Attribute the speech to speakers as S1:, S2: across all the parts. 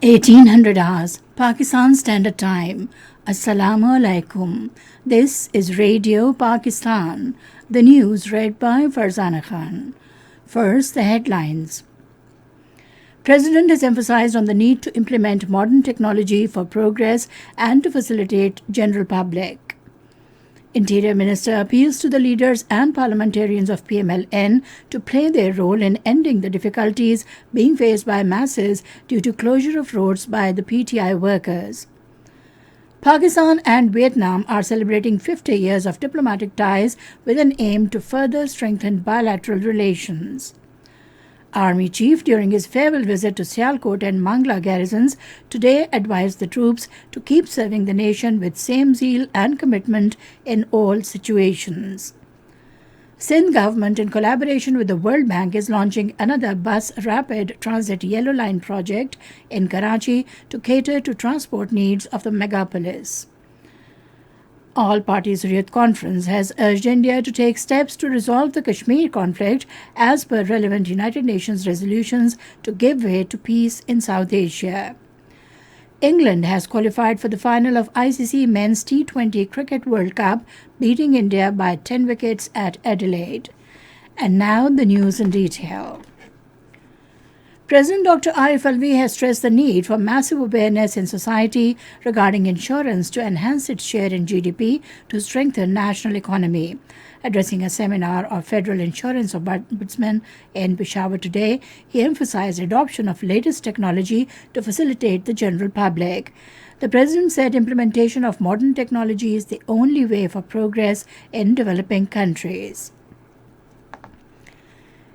S1: 1800 hours, Pakistan Standard Time. Assalamu alaikum. This is Radio Pakistan. The news read by Farzana Khan. First, the headlines. President has emphasized on the need to implement modern technology for progress and to facilitate general public. Interior Minister appeals to the leaders and parliamentarians of PMLN to play their role in ending the difficulties being faced by masses due to closure of roads by the PTI workers. Pakistan and Vietnam are celebrating 50 years of diplomatic ties with an aim to further strengthen bilateral relations. Army Chief, during his farewell visit to Sialkot and Mangla garrisons, today advised the troops to keep serving the nation with same zeal and commitment in all situations. Sindh government, in collaboration with the World Bank, is launching another bus rapid transit yellow line project in Karachi to cater to transport needs of the megapolis. All Parties Hurriyat Conference has urged India to take steps to resolve the Kashmir conflict as per relevant United Nations resolutions to give way to peace in South Asia. England has qualified for the final of ICC Men's T20 Cricket World Cup, beating India by 10 wickets at Adelaide. And now the news in detail. President Dr. Arif Alvi has stressed the need for massive awareness in society regarding insurance to enhance its share in GDP to strengthen national economy. Addressing a seminar of Federal Insurance Ombudsman in Peshawar today, he emphasized adoption of latest technology to facilitate the general public. The President said implementation of modern technology is the only way for progress in developing countries.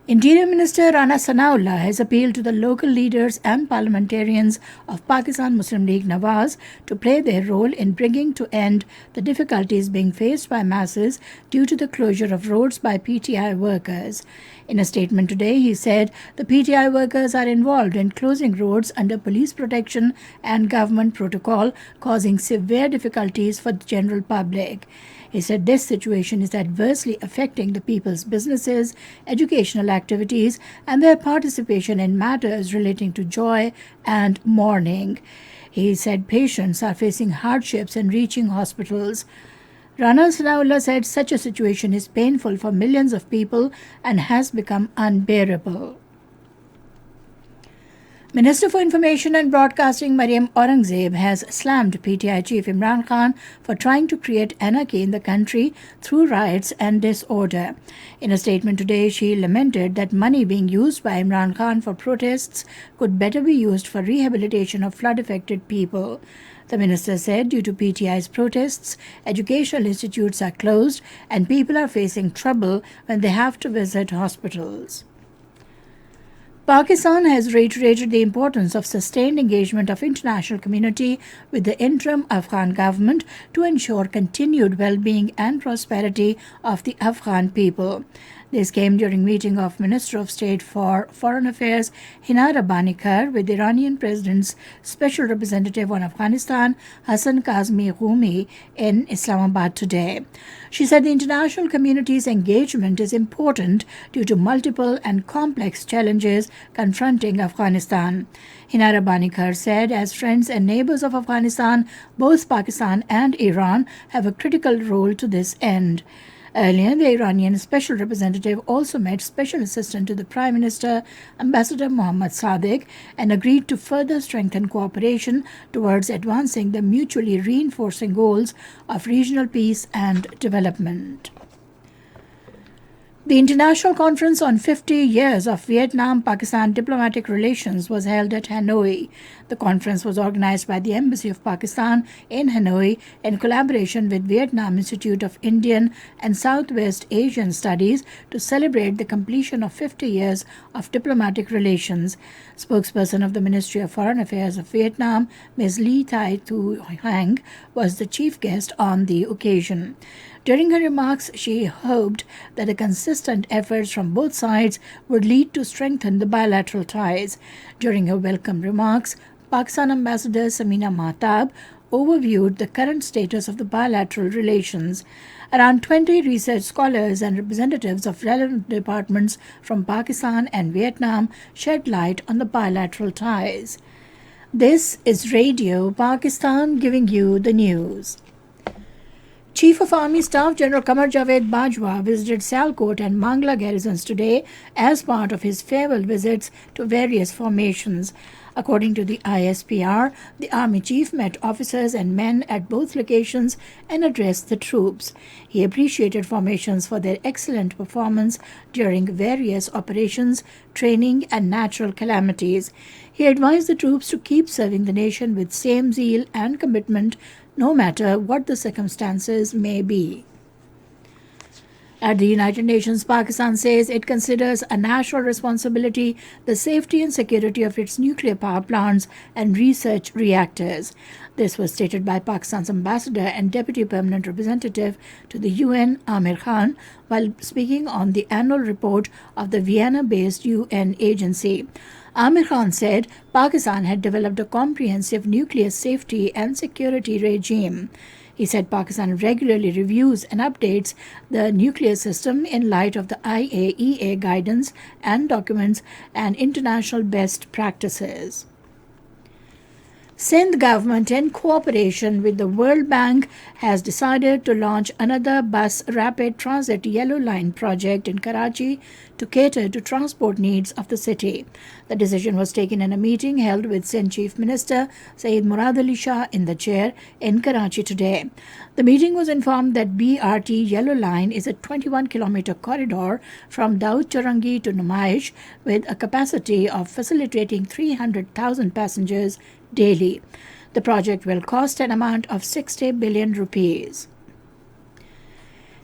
S1: Interior Minister Rana Sanaullah has appealed to the local leaders and parliamentarians of Pakistan Muslim League Nawaz to play their role in bringing to end the difficulties being faced by masses due to the closure of roads by PTI workers. In a statement today, he said the PTI workers are involved in closing roads under police protection and government protocol, causing severe difficulties for the general public. He said this situation is adversely affecting the people's businesses, educational activities, and their participation in matters relating to joy and mourning. He said patients are facing hardships in reaching hospitals. Rana Sanaullah said such a situation is painful for millions of people and has become unbearable. Minister for Information and Broadcasting Mariam Aurangzeb has slammed PTI Chief Imran Khan for trying to create anarchy in the country through riots and disorder. In a statement today, she lamented that money being used by Imran Khan for protests could better be used for rehabilitation of flood-affected people. The minister said due to PTI's protests, educational institutes are closed and people are facing trouble when they have to visit hospitals. Pakistan has reiterated the importance of sustained engagement of international community with the interim Afghan government to ensure continued well-being and prosperity of the Afghan people. This came during meeting of Minister of State for Foreign Affairs Hina Rabbani Kar with Iranian President's Special Representative on Afghanistan Hassan Kazmi Ghumi in Islamabad today. She said the international community's engagement is important due to multiple and complex challenges confronting Afghanistan. Hina Rabbani Kar said, as friends and neighbors of Afghanistan, both Pakistan and Iran have a critical role to this end. Earlier, the Iranian Special Representative also met Special Assistant to the Prime Minister, Ambassador Mohammad Sadiq, and agreed to further strengthen cooperation towards advancing the mutually reinforcing goals of regional peace and development. The International Conference on 50 Years of Vietnam-Pakistan Diplomatic Relations was held at Hanoi. The conference was organized by the Embassy of Pakistan in Hanoi in collaboration with Vietnam Institute of Indian and Southwest Asian Studies to celebrate the completion of 50 years of diplomatic relations. Spokesperson of the Ministry of Foreign Affairs of Vietnam, Ms. Lee Tai Thu Hang, was the chief guest on the occasion. During her remarks, she hoped that the consistent efforts from both sides would lead to strengthen the bilateral ties. During her welcome remarks, Pakistan Ambassador Samina Mahtab overviewed the current status of the bilateral relations. Around 20 research scholars and representatives of relevant departments from Pakistan and Vietnam shed light on the bilateral ties. This is Radio Pakistan giving you the news. Chief of Army Staff General Qamar Javed Bajwa visited Sialkot and Mangla garrisons today as part of his farewell visits to various formations. According to the ISPR, the Army Chief met officers and men at both locations and addressed the troops. He appreciated formations for their excellent performance during various operations, training, and natural calamities. He advised the troops to keep serving the nation with same zeal and commitment, no matter what the circumstances may be. At the United Nations, Pakistan says it considers a national responsibility the safety and security of its nuclear power plants and research reactors. This was stated by Pakistan's ambassador and deputy permanent representative to the UN, Amir Khan, while speaking on the annual report of the Vienna-based UN agency. Amir Khan said Pakistan had developed a comprehensive nuclear safety and security regime. He said Pakistan regularly reviews and updates the nuclear system in light of the IAEA guidance and documents and international best practices. Sindh government, in cooperation with the World Bank, has decided to launch another bus rapid transit yellow line project in Karachi to cater to transport needs of the city. The decision was taken in a meeting held with Sindh Chief Minister Saeed Murad Ali Shah in the chair in Karachi today. The meeting was informed that BRT Yellow Line is a 21-kilometer corridor from Daud Charangi to Numaish with a capacity of facilitating 300,000 passengers daily. The project will cost an amount of 60 billion rupees.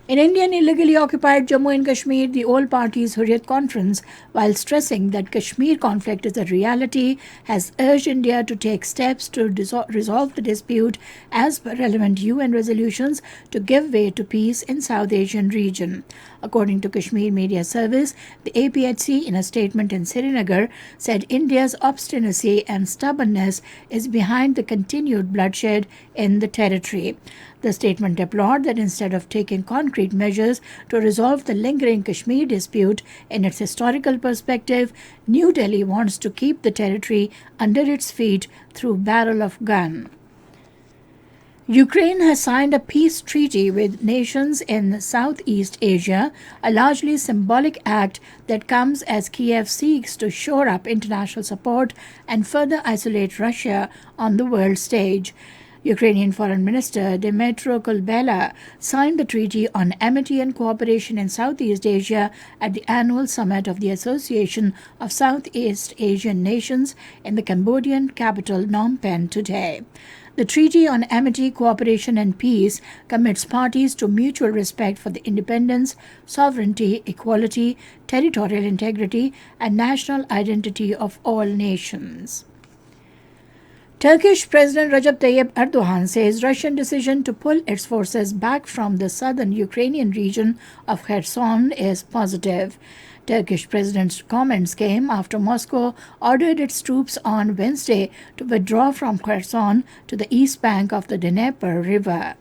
S1: In Indian illegally occupied Jammu and Kashmir, the All Parties Hurriyat Conference, while stressing that Kashmir conflict is a reality, has urged India to take steps to resolve the dispute as per relevant UN resolutions to give way to peace in South Asian region. According to Kashmir Media Service, the APHC, in a statement in Srinagar, said India's obstinacy and stubbornness is behind the continued bloodshed in the territory. The statement deplored that instead of taking concrete measures to resolve the lingering Kashmir dispute in its historical perspective, New Delhi wants to keep the territory under its feet through barrel of gun. Ukraine has signed a peace treaty with nations in Southeast Asia, a largely symbolic act that comes as Kiev seeks to shore up international support and further isolate Russia on the world stage. Ukrainian Foreign Minister Dmytro Kuleba signed the Treaty on Amity and Cooperation in Southeast Asia at the annual summit of the Association of Southeast Asian Nations in the Cambodian capital Phnom Penh today. The Treaty on Amity, Cooperation and Peace commits parties to mutual respect for the independence, sovereignty, equality, territorial integrity, and national identity of all nations. Turkish President Recep Tayyip Erdogan says Russian decision to pull its forces back from the southern Ukrainian region of Kherson is positive. Turkish president's comments came after Moscow ordered its troops on Wednesday to withdraw from Kherson to the east bank of the Dnieper River.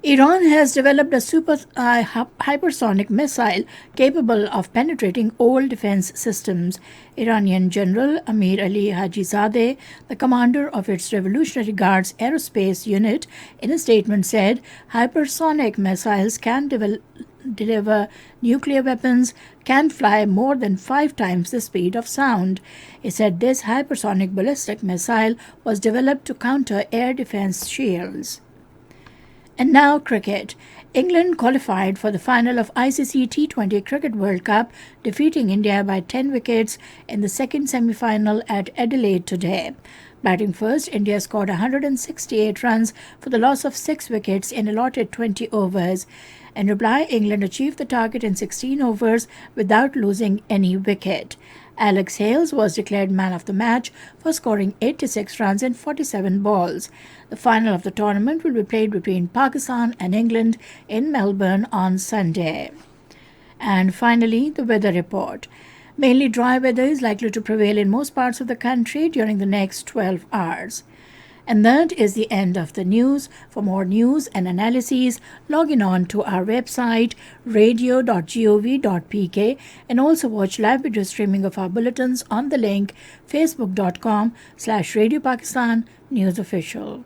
S1: Iran has developed a super hypersonic missile capable of penetrating all defense systems. Iranian General Amir Ali Hajizadeh, the commander of its Revolutionary Guards Aerospace Unit, in a statement said hypersonic missiles can deliver nuclear weapons, can fly more than 5 times the speed of sound. He said this hypersonic ballistic missile was developed to counter air defense shields. And now cricket. England qualified for the final of ICC T20 Cricket World Cup, defeating India by 10 wickets in the second semi-final at Adelaide today. Batting first, India scored 168 runs for the loss of 6 wickets in allotted 20 overs. In reply, England achieved the target in 16 overs without losing any wicket. Alex Hales was declared man of the match for scoring 86 runs in 47 balls. The final of the tournament will be played between Pakistan and England in Melbourne on Sunday. And finally, the weather report. Mainly dry weather is likely to prevail in most parts of the country during the next 12 hours. And that is the end of the news. For more news and analyses, log in on to our website radio.gov.pk and also watch live video streaming of our bulletins on the link facebook.com/Radio Pakistan News Official.